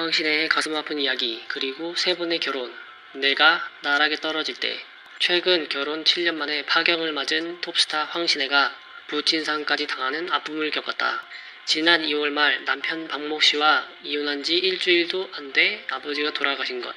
황신혜의 가슴 아픈 이야기, 그리고 세 번의 결혼, 내가 나락에 떨어질 때. 최근 결혼 7년 만에 파경을 맞은 톱스타 황신혜가 부친상까지 당하는 아픔을 겪었다. 지난 2월 말 남편 박모 씨와 이혼한 지 일주일도 안 돼 아버지가 돌아가신 것.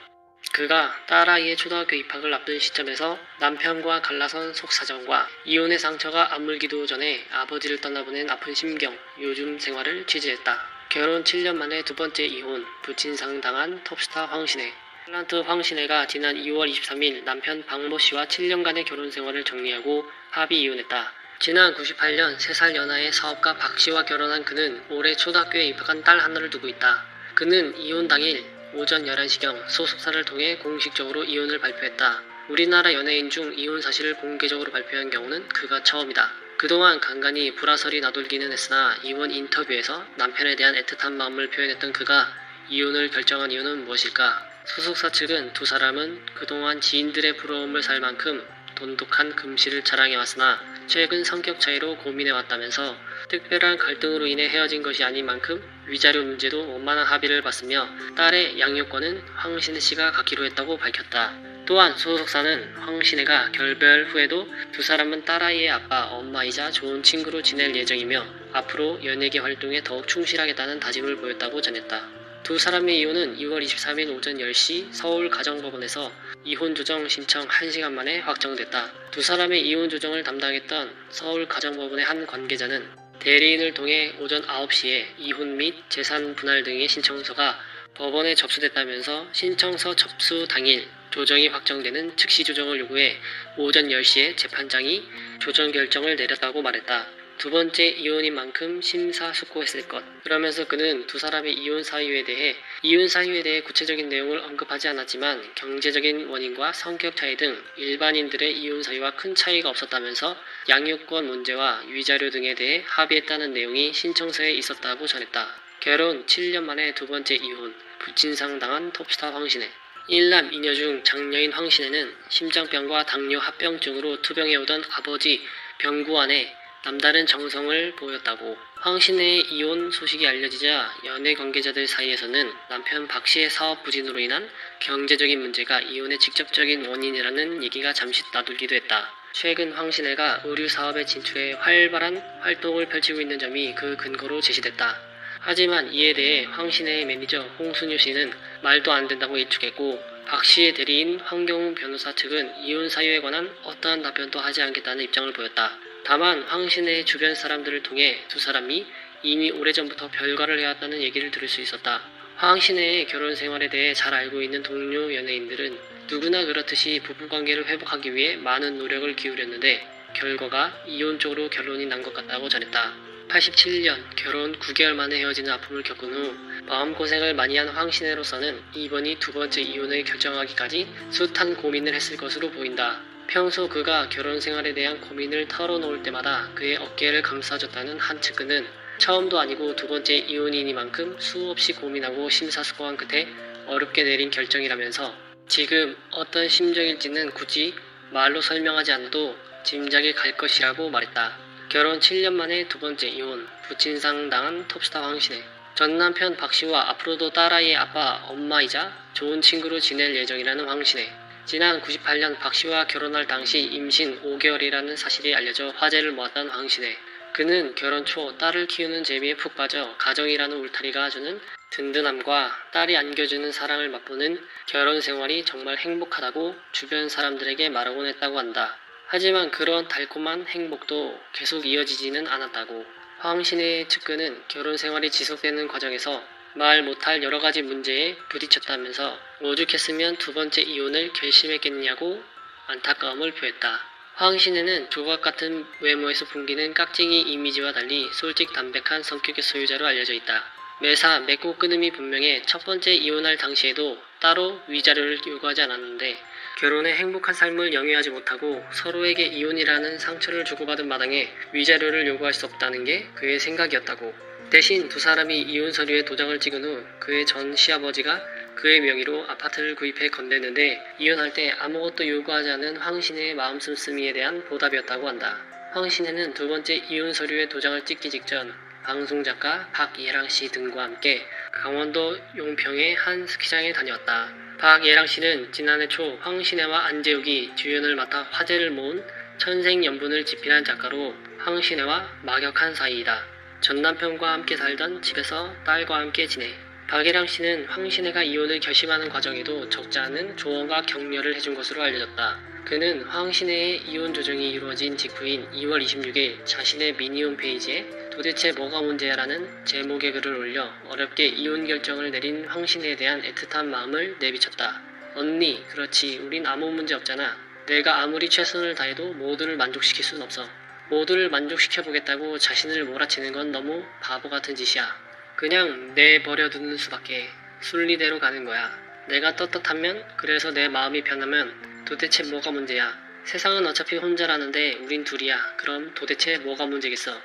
그가 딸아이의 초등학교 입학을 앞둔 시점에서 남편과 갈라선 속사정과 이혼의 상처가 아물기도 전에 아버지를 떠나보낸 아픈 심경, 요즘 생활을 취재했다. 결혼 7년 만에 두 번째 이혼, 부친상 당한 톱스타 황신혜. 탤런트 황신혜가 지난 2월 23일 남편 박모 씨와 7년간의 결혼 생활을 정리하고 합의 이혼했다. 지난 98년 3살 연하의 사업가 박 씨와 결혼한 그는 올해 초등학교에 입학한 딸 하나를 두고 있다. 그는 이혼 당일 오전 11시경 소속사를 통해 공식적으로 이혼을 발표했다. 우리나라 연예인 중 이혼 사실을 공개적으로 발표한 경우는 그가 처음이다. 그동안 간간히 불화설이 나돌기는 했으나 이혼 인터뷰에서 남편에 대한 애틋한 마음을 표현했던 그가 이혼을 결정한 이유는 무엇일까? 소속사 측은 두 사람은 그동안 지인들의 부러움을 살 만큼 돈독한 금실을 자랑해왔으나 최근 성격 차이로 고민해왔다면서 특별한 갈등으로 인해 헤어진 것이 아닌 만큼 위자료 문제도 원만한 합의를 봤으며 딸의 양육권은 황신혜 씨가 갖기로 했다고 밝혔다. 또한 소속사는 황신혜가 결별 후에도 두 사람은 딸아이의 아빠, 엄마이자 좋은 친구로 지낼 예정이며 앞으로 연예계 활동에 더욱 충실하겠다는 다짐을 보였다고 전했다. 두 사람의 이혼은 2월 23일 오전 10시 서울 가정법원에서 이혼 조정 신청 1시간 만에 확정됐다. 두 사람의 이혼 조정을 담당했던 서울 가정법원의 한 관계자는 대리인을 통해 오전 9시에 이혼 및 재산 분할 등의 신청서가 법원에 접수됐다면서 신청서 접수 당일 조정이 확정되는 즉시 조정을 요구해 오전 10시에 재판장이 조정 결정을 내렸다고 말했다. 두 번째 이혼인 만큼 심사숙고했을 것. 그러면서 그는 두 사람의 이혼 사유에 대해 구체적인 내용을 언급하지 않았지만 경제적인 원인과 성격 차이 등 일반인들의 이혼 사유와 큰 차이가 없었다면서 양육권 문제와 위자료 등에 대해 합의했다는 내용이 신청서에 있었다고 전했다. 결혼 7년 만에 두 번째 이혼, 부친상 당한 톱스타 황신혜. 일남 이녀 중 장녀인 황신혜는 심장병과 당뇨 합병증으로 투병해오던 아버지 병구안에 남다른 정성을 보였다고. 황신혜의 이혼 소식이 알려지자 연예 관계자들 사이에서는 남편 박 씨의 사업 부진으로 인한 경제적인 문제가 이혼의 직접적인 원인이라는 얘기가 잠시 나돌기도 했다. 최근 황신혜가 의류 사업에 진출해 활발한 활동을 펼치고 있는 점이 그 근거로 제시됐다. 하지만 이에 대해 황신혜의 매니저 홍순유 씨는 말도 안 된다고 일축했고 박 씨의 대리인 황경훈 변호사 측은 이혼 사유에 관한 어떠한 답변도 하지 않겠다는 입장을 보였다. 다만 황신혜의 주변 사람들을 통해 두 사람이 이미 오래전부터 별거를 해왔다는 얘기를 들을 수 있었다. 황신혜의 결혼 생활에 대해 잘 알고 있는 동료 연예인들은 누구나 그렇듯이 부부관계를 회복하기 위해 많은 노력을 기울였는데 결과가 이혼 쪽으로 결론이 난 것 같다고 전했다. 87년 결혼 9개월 만에 헤어지는 아픔을 겪은 후 마음고생을 많이 한 황신혜로서는 이번이 두 번째 이혼을 결정하기까지 숱한 고민을 했을 것으로 보인다. 평소 그가 결혼 생활에 대한 고민을 털어놓을 때마다 그의 어깨를 감싸줬다는 한 측근은 처음도 아니고 두 번째 이혼이니만큼 수없이 고민하고 심사숙고한 끝에 어렵게 내린 결정이라면서 지금 어떤 심정일지는 굳이 말로 설명하지 않아도 짐작이 갈 것이라고 말했다. 결혼 7년 만에 두 번째 이혼, 부친상 당한 톱스타 황신혜. 전 남편 박 씨와 앞으로도 딸아이의 아빠, 엄마이자 좋은 친구로 지낼 예정이라는 황신혜. 지난 98년 박 씨와 결혼할 당시 임신 5개월이라는 사실이 알려져 화제를 모았던 황신혜. 그는 결혼 초 딸을 키우는 재미에 푹 빠져 가정이라는 울타리가 주는 든든함과 딸이 안겨주는 사랑을 맛보는 결혼 생활이 정말 행복하다고 주변 사람들에게 말하곤 했다고 한다. 하지만 그런 달콤한 행복도 계속 이어지지는 않았다고. 황신혜의 측근은 결혼 생활이 지속되는 과정에서 말 못할 여러 가지 문제에 부딪혔다면서 오죽했으면 두 번째 이혼을 결심했겠냐고 안타까움을 표했다. 황신혜는 조각 같은 외모에서 풍기는 깍쟁이 이미지와 달리 솔직담백한 성격의 소유자로 알려져 있다. 매사 맺고 끊음이 분명해 첫 번째 이혼할 당시에도 따로 위자료를 요구하지 않았는데 결혼에 행복한 삶을 영위하지 못하고 서로에게 이혼이라는 상처를 주고받은 마당에 위자료를 요구할 수 없다는 게 그의 생각이었다고. 대신 두 사람이 이혼 서류에 도장을 찍은 후 그의 전 시아버지가 그의 명의로 아파트를 구입해 건넸는데 이혼할 때 아무것도 요구하지 않은 황신혜의 마음 씀씀이에 대한 보답이었다고 한다. 황신혜는 두 번째 이혼 서류에 도장을 찍기 직전 방송작가 박예랑 씨 등과 함께 강원도 용평의 한 스키장에 다녀왔다. 박예랑 씨는 지난해 초 황신혜와 안재욱이 주연을 맡아 화제를 모은 천생연분을 집필한 작가로 황신혜와 막역한 사이이다. 전 남편과 함께 살던 집에서 딸과 함께 지내. 박예랑 씨는 황신혜가 이혼을 결심하는 과정에도 적지 않은 조언과 격려를 해준 것으로 알려졌다. 그는 황신혜의 이혼 조정이 이루어진 직후인 2월 26일 자신의 미니 홈페이지에 도대체 뭐가 문제야 라는 제목의 글을 올려 어렵게 이혼 결정을 내린 황신혜에 대한 애틋한 마음을 내비쳤다. 언니, 그렇지. 우린 아무 문제 없잖아. 내가 아무리 최선을 다해도 모두를 만족시킬 순 없어. 모두를 만족시켜보겠다고 자신을 몰아치는 건 너무 바보 같은 짓이야. 그냥 내버려두는 수밖에. 순리대로 가는 거야. 내가 떳떳하면, 그래서 내 마음이 변하면 도대체 뭐가 문제야. 세상은 어차피 혼자라는데 우린 둘이야. 그럼 도대체 뭐가 문제겠어.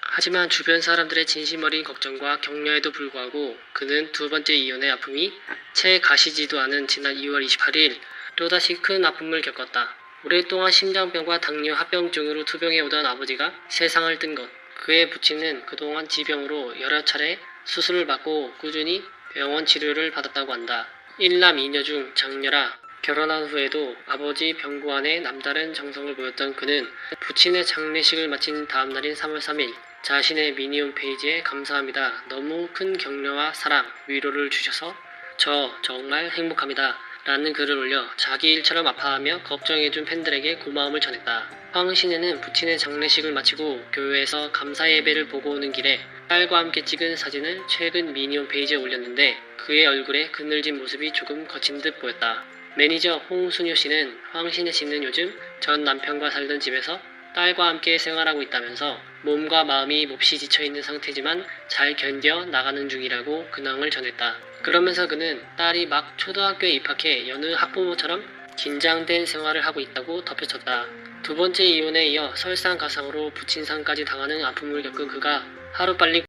하지만 주변 사람들의 진심 어린 걱정과 격려에도 불구하고 그는 두 번째 이혼의 아픔이 채 가시지도 않은 지난 2월 28일 또다시 큰 아픔을 겪었다. 오랫동안 심장병과 당뇨 합병증으로 투병해오던 아버지가 세상을 뜬 것. 그의 부친은 그동안 지병으로 여러 차례 수술을 받고 꾸준히 병원 치료를 받았다고 한다. 1남 2녀 중 장녀라 결혼한 후에도 아버지 병고 안에 남다른 정성을 보였던 그는 부친의 장례식을 마친 다음 날인 3월 3일 자신의 미니 홈페이지에 감사합니다. 너무 큰 격려와 사랑, 위로를 주셔서 저 정말 행복합니다. 라는 글을 올려 자기 일처럼 아파하며 걱정해준 팬들에게 고마움을 전했다. 황신혜는 부친의 장례식을 마치고 교회에서 감사 예배를 보고 오는 길에 딸과 함께 찍은 사진을 최근 미니 홈페이지에 올렸는데 그의 얼굴에 그늘진 모습이 조금 거친 듯 보였다. 매니저 홍순효 씨는 황신혜 씨는 요즘 전 남편과 살던 집에서 딸과 함께 생활하고 있다면서 몸과 마음이 몹시 지쳐있는 상태지만 잘 견뎌 나가는 중이라고 근황을 전했다. 그러면서 그는 딸이 막 초등학교에 입학해 여느 학부모처럼 긴장된 생활을 하고 있다고 덧붙였다. 두 번째 이혼에 이어 설상가상으로 부친상까지 당하는 아픔을 겪은 그가 하루빨리